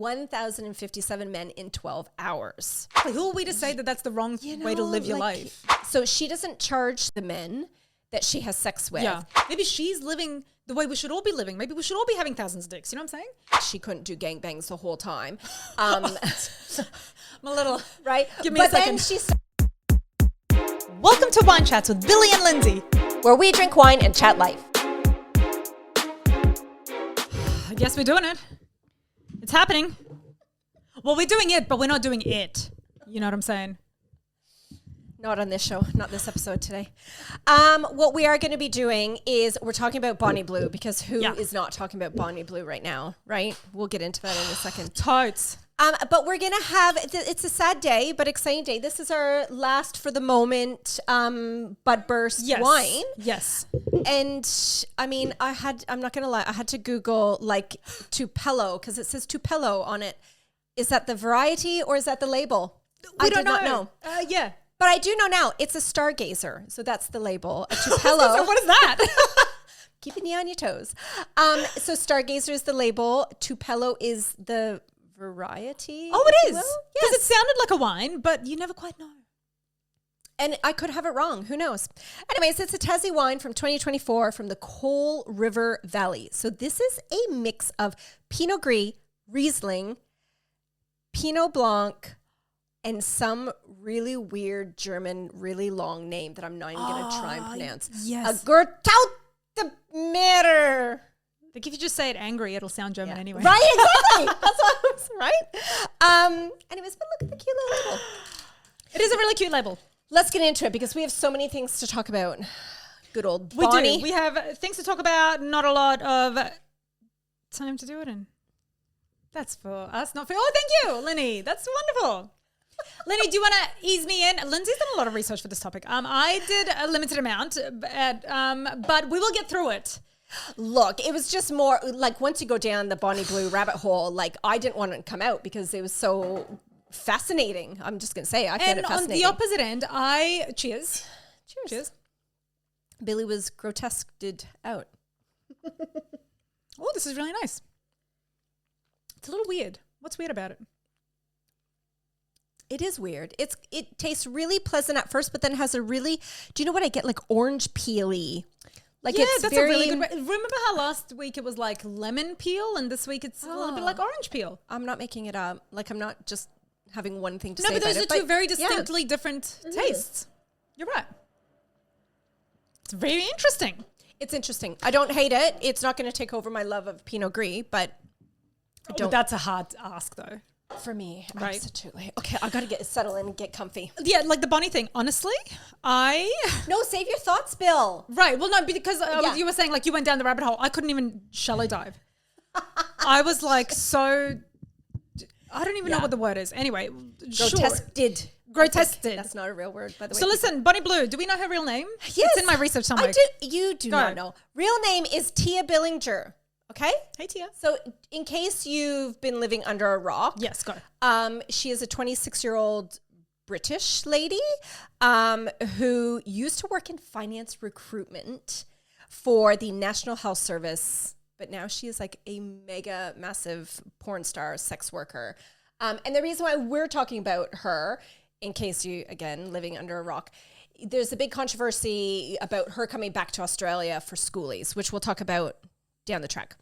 1,057 men in 12 hours. Like, who are we to say that that's the wrong way to live your life? So she doesn't charge the men that she has sex with. Yeah. Maybe she's living the way we should all be living. Maybe we should all be having thousands of dicks. You know what I'm saying? She couldn't do gangbangs the whole time. I'm a little... Right? Give me a second. Then she's... Welcome to Wine Chats with Billy and Lindsay, where we drink wine and chat life. I guess we're doing it. It's happening. Well, we're doing it, but we're not doing it. You know what I'm saying? Not on this show, not this episode today. What we are going to be doing is we're talking about Bonnie Blue, because who is not talking about Bonnie Blue right now, right? We'll get into that in a second. Totes. But we're going to have, it's a sad day, but exciting day. This is our last for the moment bud burst wine. Yes. And I mean, I'm not going to lie, I had to Google like Tupelo, because it says Tupelo on it. Is that the variety or is that the label? We I don't did not know. Yeah. But I do know now, it's a stargazer. So that's the label. A Tupelo. So what is that? Keeping you on your toes. So stargazer is the label. Tupelo is the variety. Oh, it is. Because Because it sounded like a wine, but you never quite know. And I could have it wrong. Who knows? Anyways, it's a Tassie wine from 2024 from the Coal River Valley. So this is a mix of Pinot Gris, Riesling, Pinot Blanc, and some really weird German, really long name that I'm not even going to try and pronounce. Yes. A Gertautemeer. Like if you just say it angry, it'll sound German anyway. Right, exactly. That's what I was, right? Anyways, but look at the cute little label. It is a really cute label. Let's get into it because we have so many things to talk about. Good old Bonnie. We do. We have things to talk about, not a lot of time to do it in. That's for us, not for... Oh, thank you, Linny. That's wonderful. Linny, do you want to ease me in? Lindsay's done a lot of research for this topic. I did a limited amount, but we will get through it. Look, it was just more like once you go down the Bonnie Blue rabbit hole, like I didn't want to come out because it was so fascinating. I'm just going to say I found it fascinating. And on the opposite end, Cheers. Billy was grotesqued out. Oh, this is really nice. It's a little weird. What's weird about it? It is weird. It tastes really pleasant at first, but then has a really, do you know what I get? Like orange peely. Like it's that's very, a really good way. Remember how last week it was like lemon peel and this week it's a little bit like orange peel? I'm not making it up. Like I'm not just having one thing to say No, but about those it. are two very distinctly different tastes. You're right. It's very interesting. It's interesting. I don't hate it. It's not going to take over my love of Pinot Gris, but I don't. But that's a hard ask though. For me, right. Absolutely. Okay, I got to get settled in and get comfy. Yeah, like the Bonnie thing. Honestly, No, save your thoughts, Bill. Right. Well, no, because you were saying like you went down the rabbit hole. I couldn't even shallow dive. I was like I don't even know what the word is. Anyway, Grotesqued. That's not a real word, by the way. So listen, Bonnie Blue, do we know her real name? Yes. It's in my research somewhere. I do. You do not know. Real name is Tia Billinger. Okay? Hey, Tia. So in case you've been living under a rock. Yes, go. She is a 26-year-old British lady who used to work in finance recruitment for the National Health Service, but now she is like a mega massive porn star, sex worker. And the reason why we're talking about her, in case you, again, living under a rock, there's a big controversy about her coming back to Australia for schoolies, which we'll talk about down the track.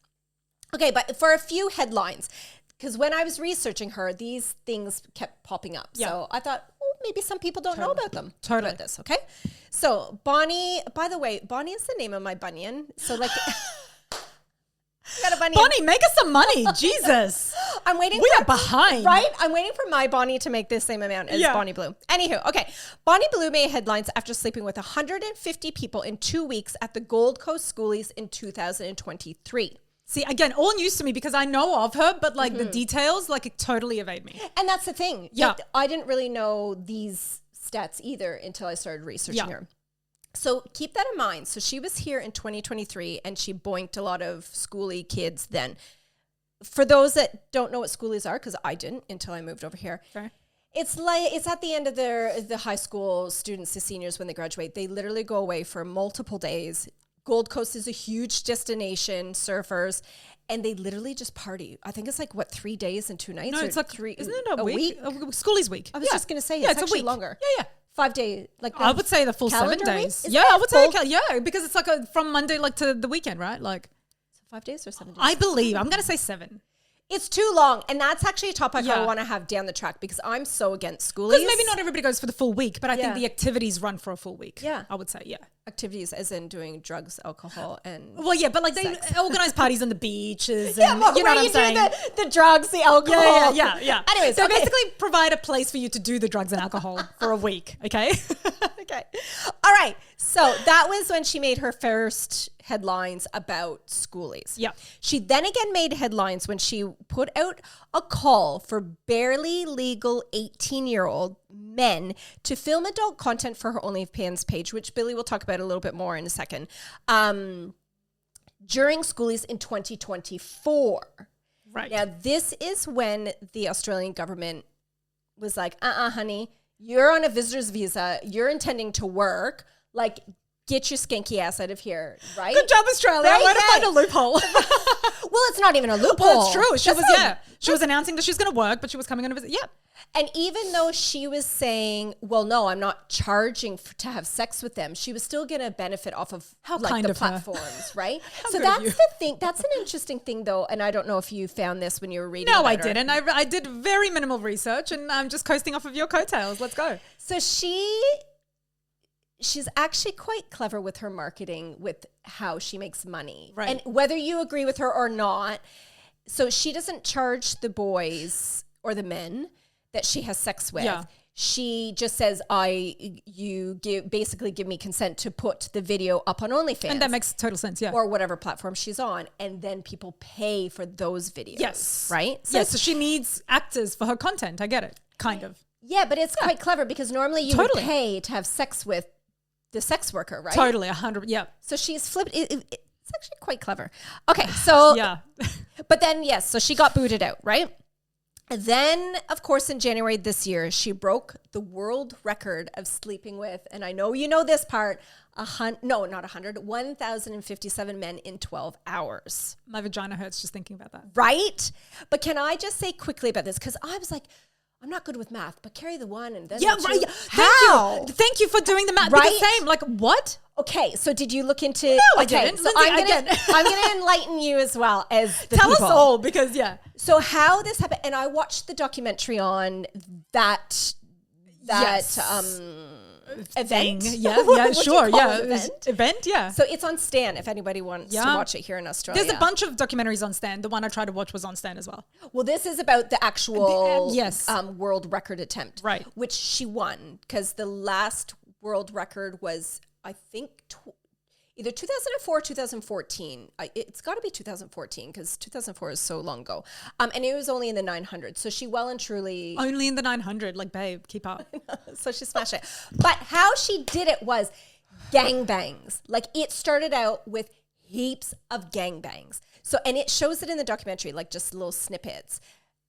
Okay, but for a few headlines, because when I was researching her, these things kept popping up. Yeah. So I thought, maybe some people don't know about them. Totally. About this, okay? So Bonnie, by the way, Bonnie is the name of my bunion. So like, got a bunion. Bonnie, make us some money. Jesus. I'm waiting. We are behind. Right? I'm waiting for my Bonnie to make the same amount as Bonnie Blue. Anywho, okay. Bonnie Blue made headlines after sleeping with 150 people in 2 weeks at the Gold Coast Schoolies in 2023. See, again, all news to me because I know of her, but like the details, like it totally evade me. And that's the thing. Yeah. Like, I didn't really know these stats either until I started researching her. So keep that in mind. So she was here in 2023 and she boinked a lot of schoolie kids then. For those that don't know what schoolies are, because I didn't until I moved over here. Okay. It's at the end of the high school students, the seniors, when they graduate. They literally go away for multiple days. Gold Coast is a huge destination, surfers, and they literally just party. I think it's like, what, 3 days and 2 nights? No, or it's like, three, isn't it a week? Schoolies week. I was just going to say, yeah, it's a actually week. longer. Yeah. 5 day, like I would say the full 7 calendar week? days. Is Yeah, that I would say, full? yeah, because it's like from Monday like to the weekend, right? Like 5 days or 7 days? I believe, I'm going to say 7. It's too long. And that's actually a topic Yeah. I want to have down the track because I'm so against schoolies. Because maybe not everybody goes for the full week, but I think Yeah. the activities run for a full week. Yeah. I would say, yeah. Activities as in doing drugs, alcohol, and... Well, yeah, but like they organize parties on the beaches. Yeah, And, but you know where what I'm you saying? do the drugs, the alcohol. Yeah. Anyways, they okay. basically provide a place for you to do the drugs and alcohol for a week, okay? Okay. All right. So that was when she made her first headlines about schoolies. Yeah. She then again made headlines when she put out a call for barely legal 18-year-old men to film adult content for her OnlyFans page, which Billy will talk about a little bit more in a second, during schoolies in 2024. Right. Now, this is when the Australian government was like, honey, you're on a visitor's visa. You're intending to work. Like, get your skanky ass out of here, right? Good job, Australia. Right? Way to Yeah. find a loophole. Well, it's not even a loophole. Well, it's true. She That's was announcing that she's going to work, but she was coming on a visit. Yeah. And even though she was saying, well, no, I'm not charging to have sex with them, she was still going to benefit off of How like kind the of her. platforms, right? So good of that's you. the thing. That's an interesting thing, though. And I don't know if you found this when you were reading No, about I her. didn't. I did very minimal research, and I'm just coasting off of your coattails. Let's go. So she's actually quite clever with her marketing, with how she makes money. Right. And whether you agree with her or not, so she doesn't charge the boys or the men that she has sex with. Yeah. She just says, basically give me consent to put the video up on OnlyFans. And that makes total sense, yeah. or whatever platform she's on. And then people pay for those videos. Yes. Right? So, so she needs actors for her content. I get it. Kind of. Yeah, but it's quite clever because normally you Totally. would pay to have sex with the sex worker, right? Totally, 100. Yeah. So she's flipped. It's actually quite clever. Okay, so Yeah. but then yes, so she got booted out, right? And then, of course, in January this year, she broke the world record of sleeping with, and I know you know this part, 1,057 men in 12 hours. My vagina hurts just thinking about that. Right? But can I just say quickly about this? Because I was like, I'm not good with math, but carry the one and then Yeah, the two. right. Yeah. How? Thank you for doing the math. Right? Because same. Like, what? Okay, so did you look into? No, I okay, didn't. so Lindsay, I'm gonna again. I'm gonna enlighten you as well as the Tell people. us all, because, yeah. So how this happened, and I watched the documentary on that Yes. event. Yeah, What yeah, would you sure. call Yeah. it, event? Event, yeah. So it's on Stan if anybody wants to Yeah. watch it here in Australia. There's a bunch of documentaries on Stan. The one I tried to watch was on Stan as well. Well, this is about the actual yes. world record attempt, Right. Which she won because the last world record was, I think, either 2004 or 2014. It's got to be 2014 because 2004 is so long ago. And it was only in the 900. So she well and truly... Only in the 900. Like, babe, keep up. So she smashed it. But how she did it was gangbangs. Like, it started out with heaps of gangbangs. So, and it shows it in the documentary, like just little snippets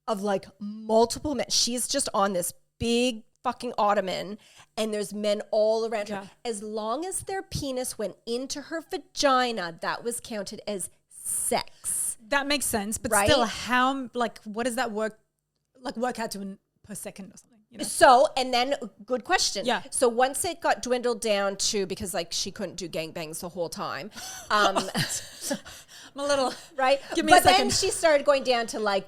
of like multiple men. She's just on this big fucking ottoman and there's men all around her. As long as their penis went into her vagina, that was counted as sex. That makes sense. But Right? still, how, like, what does that work out to per second or something? You know? So, and then, good question. Yeah. So once it got dwindled down to, because like she couldn't do gangbangs the whole time. I'm a little, Right? Give me but a second. then she started going down to like,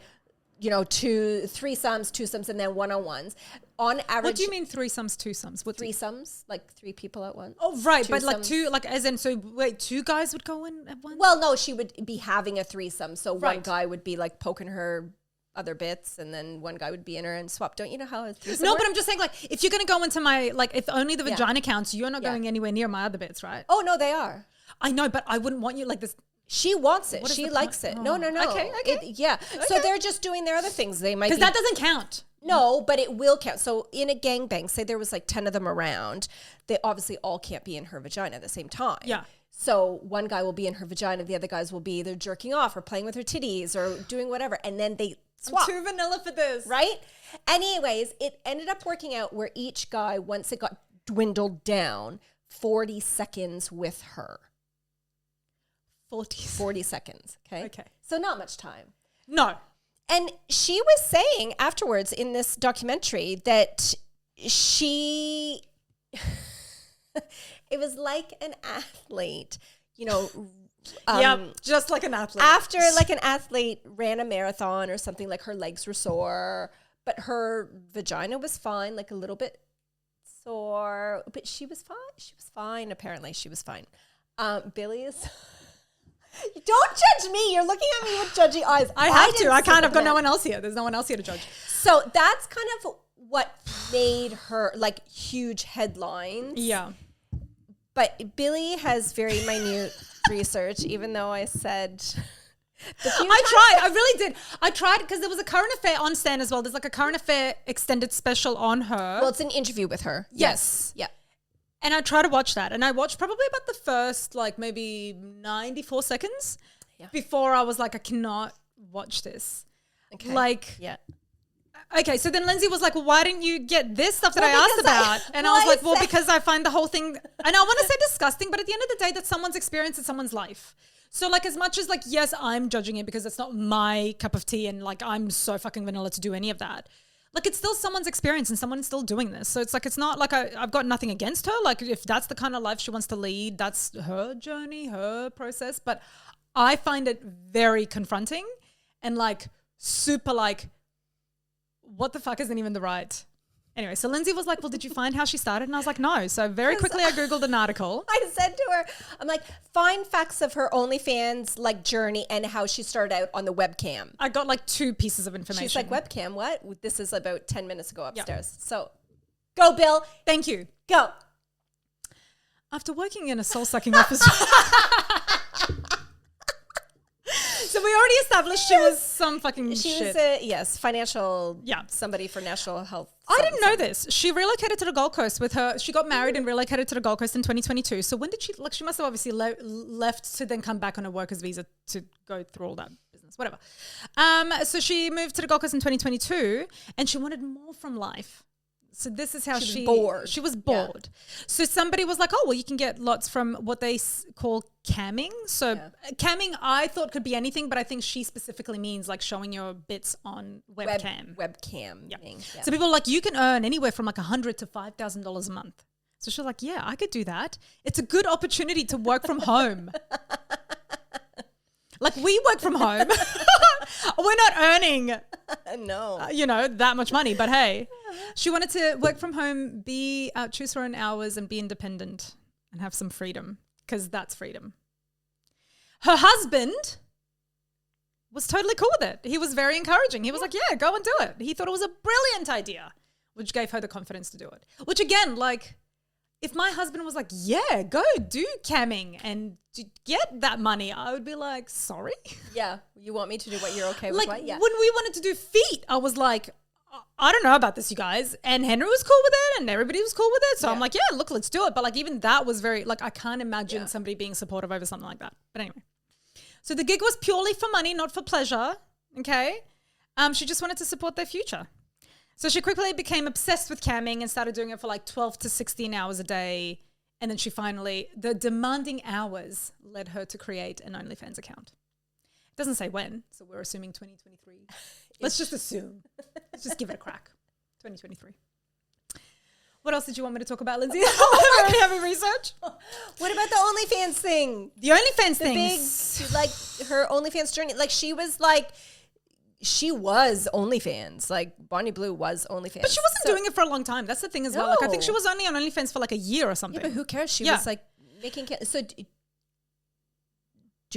threesomes, and then one-on-ones. On average. What do you mean threesomes, twosomes? What Threesomes, like 3 people at once. Oh, right. But like Twosomes. two, like as in, so wait, 2 guys would go in at once? Well, no, she would be having a threesome. So one Right. guy would be like poking her other bits and then one guy would be in her and swap. Don't you know how a threesome No, works? but I'm just saying, like, if you're going to go into my, like, if only the Yeah. vagina counts, you're not Yeah. going anywhere near my other bits, right? Oh, no, they are. I know, but I wouldn't want you like this. She wants it. What is She the likes point? it. No. Okay. Yeah. So they're just doing their other things. They might Because be... that doesn't count. No, but it will count. So in a gangbang, say there was like 10 of them around, they obviously all can't be in her vagina at the same time. Yeah. So one guy will be in her vagina, the other guys will be either jerking off or playing with her titties or doing whatever. And then they swap. Too vanilla for this. Right? Anyways, it ended up working out where each guy, once it got dwindled down, 40 seconds with her. 40 seconds. Okay. Okay. So not much time. No. And she was saying afterwards in this documentary that she, it was like an athlete, you know. Just like an athlete. After like an athlete ran a marathon or something, like her legs were sore, but her vagina was fine, like a little bit sore, but she was fine. She was fine. Apparently she was fine. Billy is... Don't judge me. You're looking at me with judgy eyes. I have to. I can't. I've got no no one else here. There's no one else here to judge. So that's kind of what made her like huge headlines. Yeah. But Billy has very minute research, even though I said... I really did. I tried because there was a current affair on Stan as well. There's like a current affair extended special on her. Well, it's an interview with her. Yes. Yeah. And I tried to watch that. And I watched probably about the first like maybe 94 seconds before I was like, I cannot watch this. Okay. Like, yeah. Okay, so then Lindsay was like, well, why didn't you get this stuff that I asked about? And I was like, well, because I find the whole thing, and I want to say disgusting, but at the end of the day, that's someone's experience, it's someone's life. So like as much as like, yes, I'm judging it because it's not my cup of tea and like I'm so fucking vanilla to do any of that. Like it's still someone's experience and someone's still doing this. So it's like, it's not like I've got nothing against her. Like if that's the kind of life she wants to lead, that's her journey, her process. But I find it very confronting and like super like, what the fuck isn't even the right? Anyway, so Lindsay was like, well, did you find how she started? And I was like, no. So very quickly I Googled an article. I said to her, I'm like, find facts of her OnlyFans like journey and how she started out on the webcam. I got like 2 pieces of information. She's like, webcam, what? This is about 10 minutes ago upstairs. Yeah. So go, Bill. Thank you. Go. After working in a soul-sucking office... So we already established she was some fucking shit. She was financial, somebody for national health. I didn't know this. She relocated to the Gold Coast with her. She got married and relocated to the Gold Coast in 2022. So when did she, like she must have obviously left to then come back on a worker's visa to go through all that business, whatever. So she moved to the Gold Coast in 2022 and she wanted more from life. So this is how she was bored. She was bored. Yeah. So somebody was like, oh, well, you can get lots from what they call camming. So camming, I thought could be anything, but I think she specifically means like showing your bits on webcam. Webcam. Yeah. So people are like, you can earn anywhere from like $100 to $5,000 a month. So she's like, yeah, I could do that. It's a good opportunity to work from home. Like we work from home. We're not earning, that much money. But hey, she wanted to work from home, choose her own hours and be independent and have some freedom because that's freedom. Her husband was totally cool with it. He was very encouraging. He was like, yeah, go and do it. He thought it was a brilliant idea, which gave her the confidence to do it. Which again, like, if my husband was like, yeah, go do camming and get that money, I would be like, sorry? Yeah. You want me to do what you're okay with? Like what? Yeah. When we wanted to do feet, I was like, I don't know about this, you guys. And Henry was cool with it and everybody was cool with it. So I'm like, yeah, look, let's do it. But like even that was very, like I can't imagine somebody being supportive over something like that. But anyway. So the gig was purely for money, not for pleasure. Okay. She just wanted to support their future. So she quickly became obsessed with camming and started doing it for like 12 to 16 hours a day. And then she finally, the demanding hours led her to create an OnlyFans account. It doesn't say when, so we're assuming 2023. Let's just assume. Let's just give it a crack. 2023. What else did you want me to talk about, Lindsay? I'm already having research. What about the OnlyFans thing? The OnlyFans thing. Big, like her OnlyFans journey. Like she was OnlyFans. Like Bonnie Blue was OnlyFans. But she wasn't doing it for a long time. That's the thing as well. Like I think she was only on OnlyFans for like a year or something. Yeah, but who cares? She was like making... So do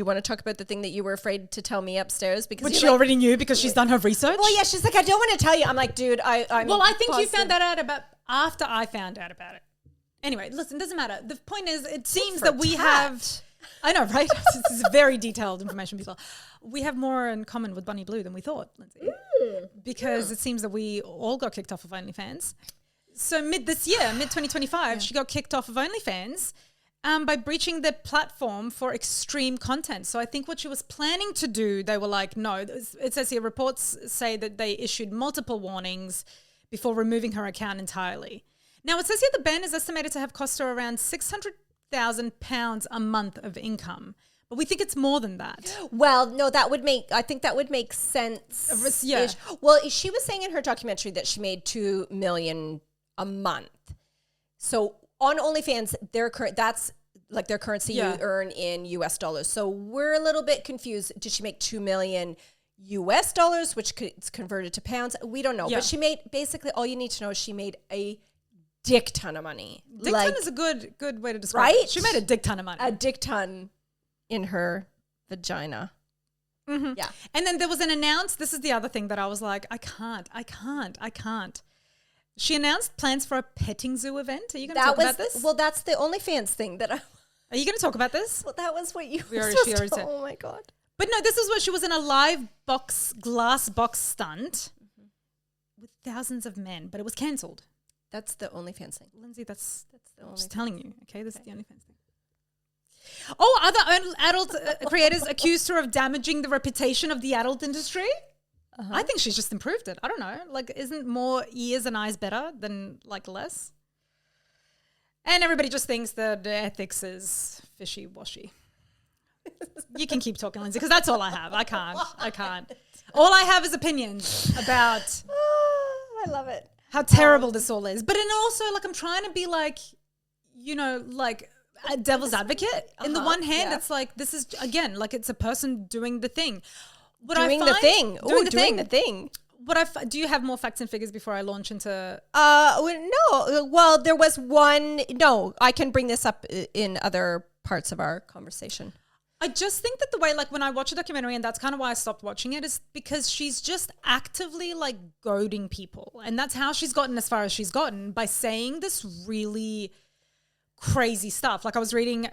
you want to talk about the thing that you were afraid to tell me upstairs? Because which she already knew because she's done her research? Well, yeah, she's like, I don't want to tell you. I'm like, dude, I'm Well, I think positive. You found that out after I found out about it. Anyway, listen, doesn't matter. The point is, it seems that we have... I know, right? This is very detailed information, people. We have more in common with Bonnie Blue than we thought, Lindsay. Because it seems that we all got kicked off of OnlyFans. So mid-2025, she got kicked off of OnlyFans by breaching the platform for extreme content. So I think what she was planning to do, they were like, no. It says here, reports say that they issued multiple warnings before removing her account entirely. Now, it says here the ban is estimated to have cost her around £600,000 a month of income. But we think it's more than that. Well, no, I think that would make sense. Yeah. Well, she was saying in her documentary that she made $2 million a month. So on OnlyFans, that's like their currency you earn in US dollars. So we're a little bit confused. Did she make $2 million US dollars, which is converted to pounds? We don't know. But she made, basically all you need to know is she made a dick ton of money. Dick ton is a good way to describe it. She made a dick ton of money. A dick ton in her vagina. Mm-hmm. Yeah. And then there was this is the other thing that I was like, I can't. She announced plans for a petting zoo event. Are you going to talk about this? Well, that's the OnlyFans thing that I... Are you going to talk about this? Well, that was what you were supposed to... Oh, my God. But no, this is what she was in a live glass box stunt with thousands of men, but it was cancelled. That's the OnlyFans thing. Lindsay, that's the I'm just telling you, okay? This is the OnlyFans thing. Oh, other adult creators accused her of damaging the reputation of the adult industry. I think she's just improved it. I don't know. Like, isn't more ears and eyes better than like less? And everybody just thinks that ethics is fishy-washy. You can keep talking, Lindsay, because that's all I have. I can't. All I have is opinions about I love it. How terrible this all is. But and also, like, I'm trying to be like, you know, like a devil's advocate. In the one hand, it's like, this is, again, like it's a person doing the thing. Doing the thing. Do you have more facts and figures before I launch into? No. Well, there was one. No, I can bring this up in other parts of our conversation. I just think that the way, like when I watch a documentary, and that's kind of why I stopped watching it, is because she's just actively like goading people. And that's how she's gotten as far as she's gotten, by saying this really crazy stuff. Like I was reading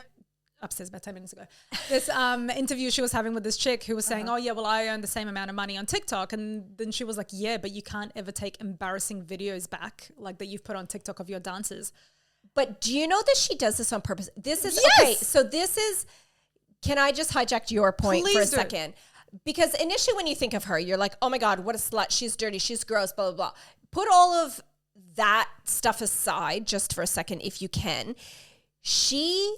upstairs about 10 minutes ago, this interview she was having with this chick who was saying, oh yeah, well I earn the same amount of money on TikTok. And then she was like, yeah, but you can't ever take embarrassing videos back like that you've put on TikTok of your dances. But do you know that she does this on purpose? This is, okay, so this is, can I just hijack your point for a second? Because initially when you think of her, you're like, oh my God, what a slut. She's dirty. She's gross, blah, blah, blah. Put all of that stuff aside just for a second if you can. She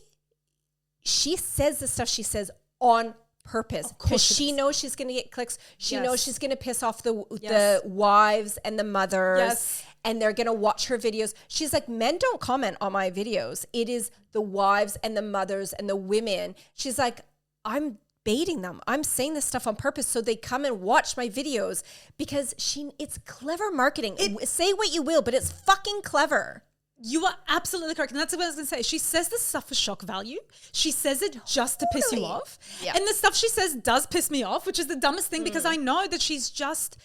says the stuff she says on purpose because she knows she's going to get clicks. She knows she's going to piss off the wives and the mothers and they're going to watch her videos. She's like, men don't comment on my videos. It is the wives and the mothers and the women. She's like, I'm baiting them. I'm saying this stuff on purpose so they come and watch my videos because it's clever marketing. Say what you will, but it's fucking clever. You are absolutely correct. And that's what I was going to say. She says this stuff for shock value. She says it just to piss you off. Yeah. And the stuff she says does piss me off, which is the dumbest thing because I know that she's just...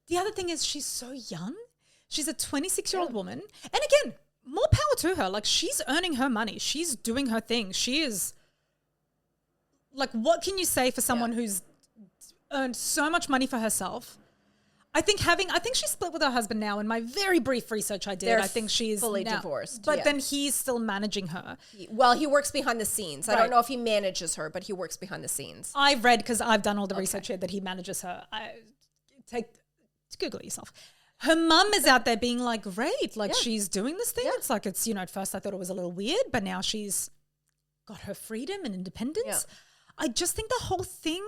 The other thing is she's so young. She's a 26-year-old woman. And again, more power to her. Like, she's earning her money. She's doing her thing. She is... Like, what can you say for someone who's earned so much money for herself? I think she's split with her husband now. In my very brief research I did, I think she's fully divorced. But then he's still managing her. Well, he works behind the scenes. I don't know if he manages her, but he works behind the scenes. I've read, because I've done all the research here, that he manages her. Google it yourself. Her mum is out there being like, great, like she's doing this thing. It's like, it's, you know, at first I thought it was a little weird, but now she's got her freedom and independence. Yeah. I just think the whole thing...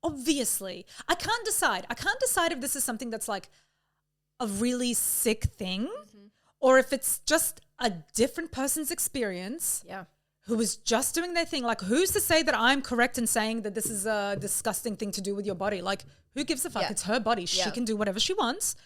Obviously, I can't decide. If this is something that's like a really sick thing or if it's just a different person's experience who is just doing their thing. Like, who's to say that I'm correct in saying that this is a disgusting thing to do with your body? Like, who gives a fuck? Yeah. It's her body. She can do whatever she wants.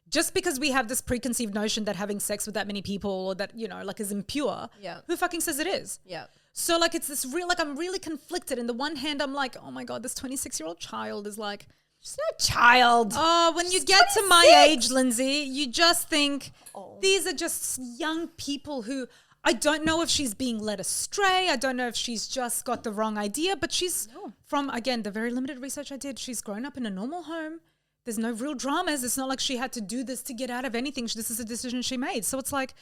Just because we have this preconceived notion that having sex with that many people or that, you know, like is impure, who fucking says it is? Yeah. So, like, it's this real, like, I'm really conflicted. In the one hand, I'm like, oh my God, this 26-year-old child is like, she's not a child. Oh, when you get 26. To my age, Lindsay, you just think these are just young people who, I don't know if she's being led astray. I don't know if she's just got the wrong idea, but she's from, again, the very limited research I did, she's grown up in a normal home. There's no real dramas. It's not like she had to do this to get out of anything. This is a decision she made. So it's like,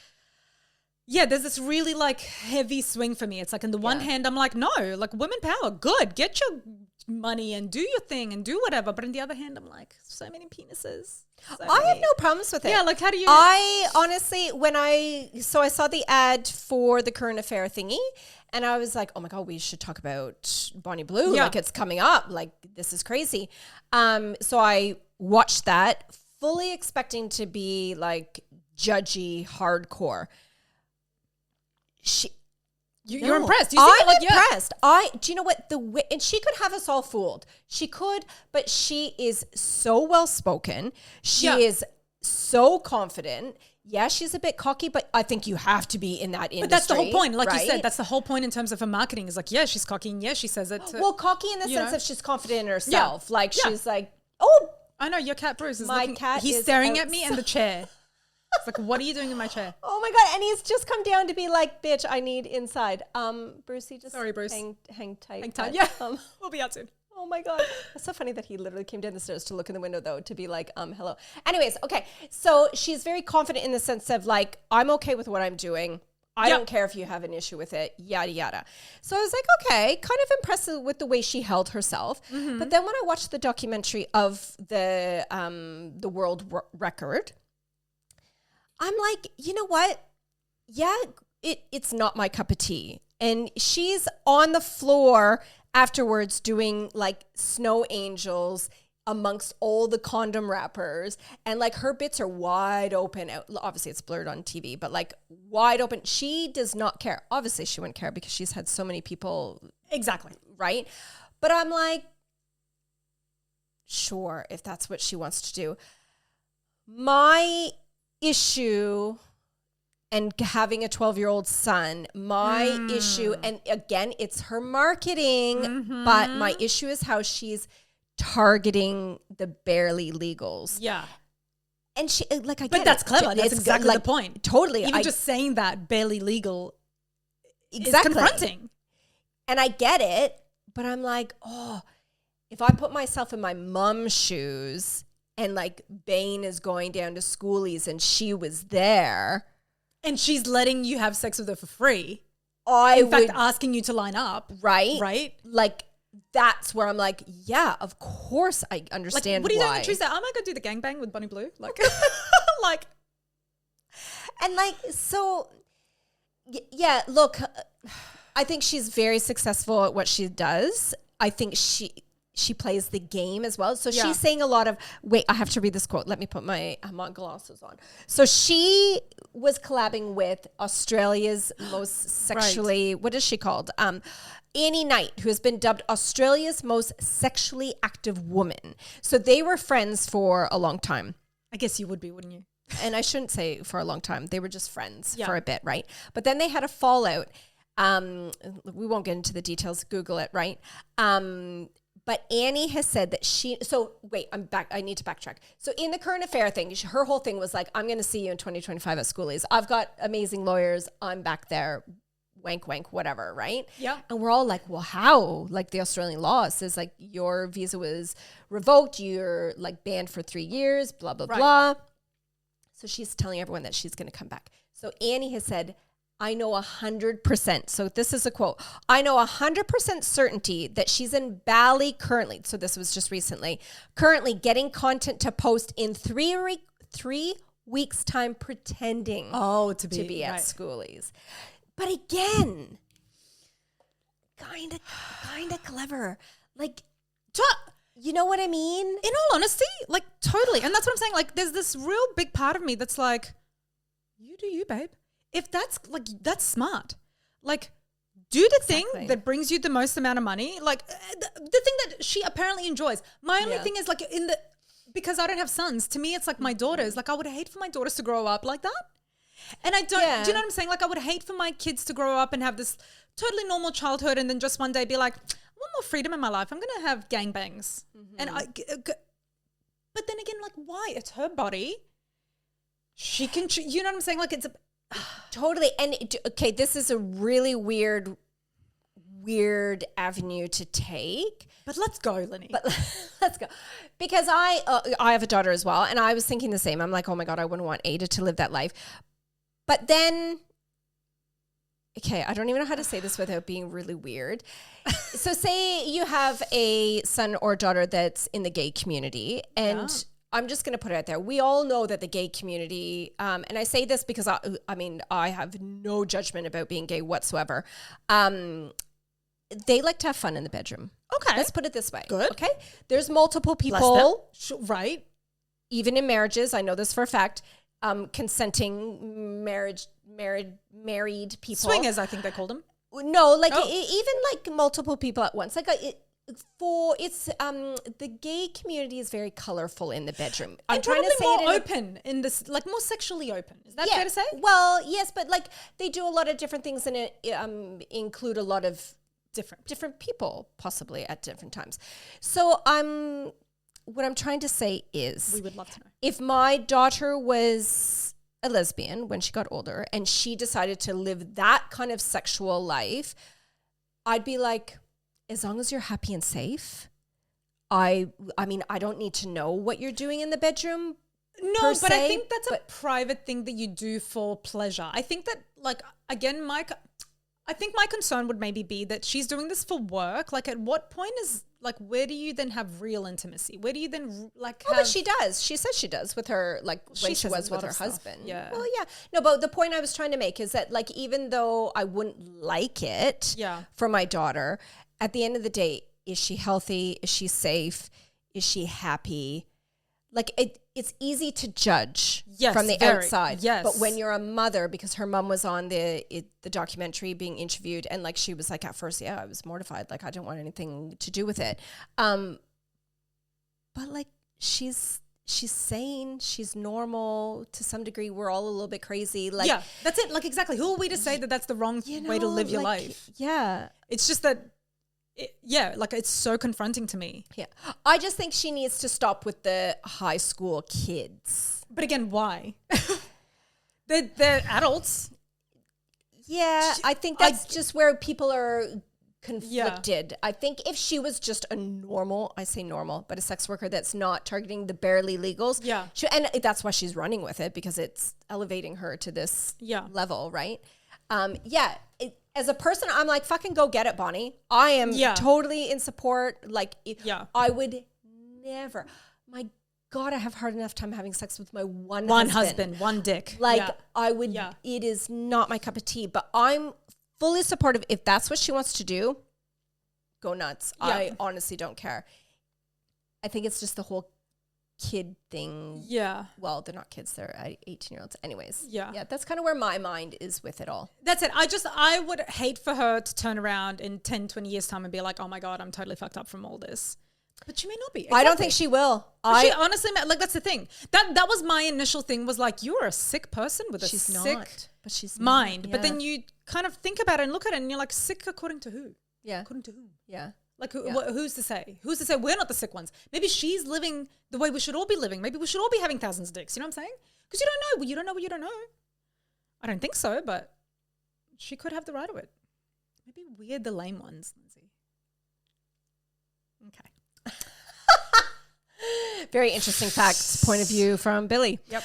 Yeah, there's this really like heavy swing for me. It's like in the one hand, I'm like, no, like women power, good. Get your money and do your thing and do whatever. But in the other hand, I'm like, so many penises. I have no problems with it. Yeah, like how do you? I honestly, I saw the ad for the current affair thingy, and I was like, oh my God, we should talk about Bonnie Blue. Yeah. Like it's coming up. Like this is crazy. So I watched that, fully expecting to be like judgy, hardcore. You're impressed. You I'm impressed. Do you know what and she could have us all fooled. She could, but she is so well spoken. She is so confident. Yeah, she's a bit cocky, but I think you have to be in that industry. But that's the whole point. Like right? you said, that's the whole point in terms of her marketing is like, yeah, she's cocky and yeah, she says it. Cocky in the sense that she's confident in herself. Yeah. Like she's like, oh, I know your cat Bruce is my looking. cat He's is staring at me and the chair. It's like, what are you doing in my chair? oh my God. And he's just come down to be like, bitch, I need inside. Brucey, just Sorry, Bruce. hang tight. Hang tight. But, Yeah. We'll be out soon. Oh my God. It's so funny that he literally came down the stairs to look in the window though, to be like, hello. Anyways, okay. So she's very confident in the sense of like, I'm okay with what I'm doing. I don't care if you have an issue with it, yada, yada. So I was like, okay, kind of impressed with the way she held herself. Mm-hmm. But then when I watched the documentary of the world record, I'm like, you know what? Yeah, it's not my cup of tea. And she's on the floor afterwards doing like snow angels amongst all the condom wrappers. And like her bits are wide open. Obviously it's blurred on TV, but like wide open. She does not care. Obviously she wouldn't care because she's had so many people. Exactly. Right? But I'm like, sure, if that's what she wants to do. My issue and having a 12-year-old son, my issue, and again, it's her marketing, but my issue is how she's targeting the barely legals. Yeah. And she, like, I get But that's it. clever. That's exactly the point. Totally. Even just saying that barely legal is confronting. And I get it, but I'm like, oh, if I put myself in my mom's shoes and like Bane is going down to schoolies and she was there. And she's letting you have sex with her for free. In fact, asking you to line up. Right? Right? Like, that's where I'm like, yeah, of course I understand like, what are you why. doing on Tuesday? I might go do the gangbang with Bonnie Blue. Like, like. And like, so, yeah, look, I think she's very successful at what she does. I think she plays the game as well. So she's saying a lot of, wait, I have to read this quote. Let me put my glasses on. So she was collabing with Australia's most sexually, what is she called? Annie Knight, who has been dubbed Australia's most sexually active woman. So they were friends for a long time. I guess you would be, wouldn't you? And I shouldn't say for a long time. They were just friends for a bit, right? But then they had a fallout. We won't get into the details. Google it, right? But Annie has said that I'm back. I need to backtrack. So in the current affair thing, her whole thing was like, I'm going to see you in 2025 at schoolies. I've got amazing lawyers. I'm back there. Wank, wank, whatever, right? Yeah. And we're all like, well, how? Like the Australian law says like your visa was revoked. You're like banned for 3 years, blah, blah, blah. So she's telling everyone that she's going to come back. So Annie has said, I know 100%. So this is a quote. I know 100% certainty that she's in Bali currently. So this was just recently. Currently getting content to post in 3 weeks time, pretending to be at schoolies. But again, kind of clever. Like, you know what I mean? In all honesty, like totally. And that's what I'm saying. Like there's this real big part of me that's like, you do you, babe. If that's like, that's smart. Like, do the thing that brings you the most amount of money. Like the thing that she apparently enjoys. My only thing is like because I don't have sons, to me, it's like my daughters. Like I would hate for my daughters to grow up like that. And I don't, do you know what I'm saying? Like I would hate for my kids to grow up and have this totally normal childhood and then just one day be like, I want more freedom in my life. I'm going to have gangbangs. And but then again, like why? It's her body. She can, you know what I'm saying? Like it's totally. And okay, this is a really weird avenue to take. But let's go, Lenny. But let's go. Because I have a daughter as well. And I was thinking the same. I'm like, oh my God, I wouldn't want Ada to live that life. But then okay, I don't even know how to say this without being really weird. So say you have a son or daughter that's in the gay community, and I'm just going to put it out there. We all know that the gay community, and I say this because I have no judgment about being gay whatsoever. They like to have fun in the bedroom. Okay. Let's put it this way. Good. Okay. There's multiple people. Right. Even in marriages, I know this for a fact, consenting married people. Swingers, I think they called them. No, like even like multiple people at once. Like the gay community is very colorful in the bedroom. I'm trying to say more open in this, like more sexually open. Is that fair to say? Well, yes, but like they do a lot of different things, and it include a lot of different people possibly at different times. So what I'm trying to say is, we would love to know if my daughter was a lesbian when she got older and she decided to live that kind of sexual life, I'd be like, as long as you're happy and safe, I mean, I don't need to know what you're doing in the bedroom. No, but I think that's a private thing that you do for pleasure. I think that, like, again, I think my concern would maybe be that she's doing this for work. Like, at what point is, like, where do you then have real intimacy? Where do you then, like, but she does. She says she does with her, like, when she was with her husband. Yeah. Well, yeah. No, but the point I was trying to make is that, like, even though I wouldn't like it for my daughter, at the end of the day, is she healthy? Is she safe? Is she happy? Like, it's easy to judge from the outside. Yes. But when you're a mother, because her mom was on the documentary being interviewed, and like she was like, at first, I was mortified. Like, I didn't want anything to do with it. But like, she's sane. She's normal to some degree. We're all a little bit crazy. Like, yeah, that's it. Like, exactly. Who are we to say that that's the wrong way to live your life? Yeah. It's just that, like, it's so confronting to me. Yeah. I just think she needs to stop with the high school kids. But again, why? They're adults. Yeah, I think that's just where people are conflicted. Yeah. I think if she was just a normal, I say normal, but a sex worker that's not targeting the barely legals. Yeah. And that's why she's running with it, because it's elevating her to this level, right? As a person, I'm like, fucking go get it, Bonnie. I am totally in support. Like, I would never. My God, I have hard enough time having sex with my one husband, one dick. Like, I would, it is not my cup of tea, but I'm fully supportive. If that's what she wants to do, go nuts. Yeah. I honestly don't care. I think it's just the whole kid thing. Yeah. Well, they're not kids. They're 18-year-olds. Anyways. Yeah. Yeah. That's kind of where my mind is with it all. That's it. I would hate for her to turn around in 10, 20 years time and be like, oh my God, I'm totally fucked up from all this. But she may not be. Exactly. I don't think she will. She honestly, like, that's the thing. That was my initial thing, was like, you're a sick person with sick but she's mind. Not, But then you kind of think about it and look at it and you're like, sick according to who? Yeah. According to whom? Yeah. Like, who's to say? Who's to say we're not the sick ones? Maybe she's living the way we should all be living. Maybe we should all be having thousands of dicks. You know what I'm saying? Because you don't know. Well, you don't know what you don't know. I don't think so, but she could have the right to it. Maybe we're the lame ones, Lindsay. Okay. Very interesting facts, point of view from Billy. Yep.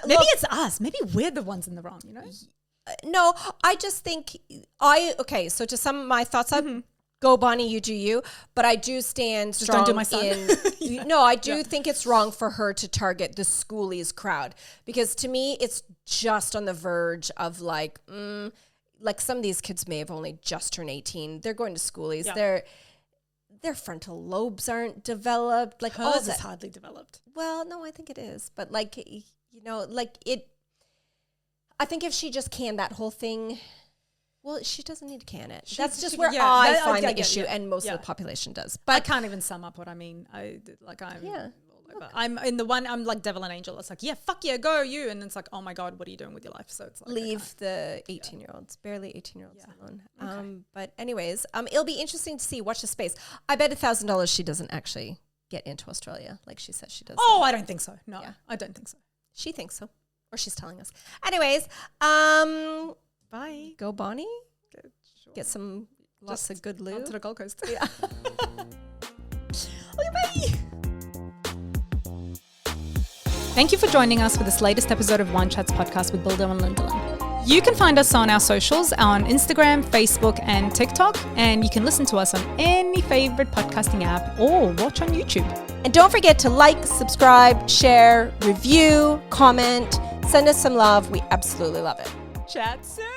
Maybe it's us. Maybe we're the ones in the wrong, you know? No, I just think so to sum my thoughts up, go Bonnie, you do you. But I do stand strong don't do my son. No, I do think it's wrong for her to target the schoolies crowd, because to me, it's just on the verge of like some of these kids may have only just turned 18. They're going to schoolies. Yeah. Their frontal lobes aren't developed. Like, hers is hardly developed. Well, no, I think it is. But like, you know, like it, I think if she just canned that whole thing, well, she doesn't need to can it. That's just where I find the issue, and most of the population does. But I can't even sum up what I mean. I'm in the one, I'm like devil and angel. It's like, yeah, fuck yeah, go you. And it's like, oh my God, what are you doing with your life? So it's like, leave the 18-year-olds, barely 18-year-olds alone. Okay. But anyways, it'll be interesting to see. Watch the space. I bet $1,000 she doesn't actually get into Australia like she says she does. Oh, I don't think so. No, I don't think so. She thinks so. Or she's telling us. Anyways, bye. Go Bonnie. Get some lots of good lube. To the Gold Coast. Yeah. Okay, bye. Thank you for joining us for this latest episode of Wine Chats podcast with Bildo and Lyndon. You can find us on our socials on Instagram, Facebook, and TikTok. And you can listen to us on any favorite podcasting app or watch on YouTube. And don't forget to like, subscribe, share, review, comment, send us some love. We absolutely love it. Chat soon.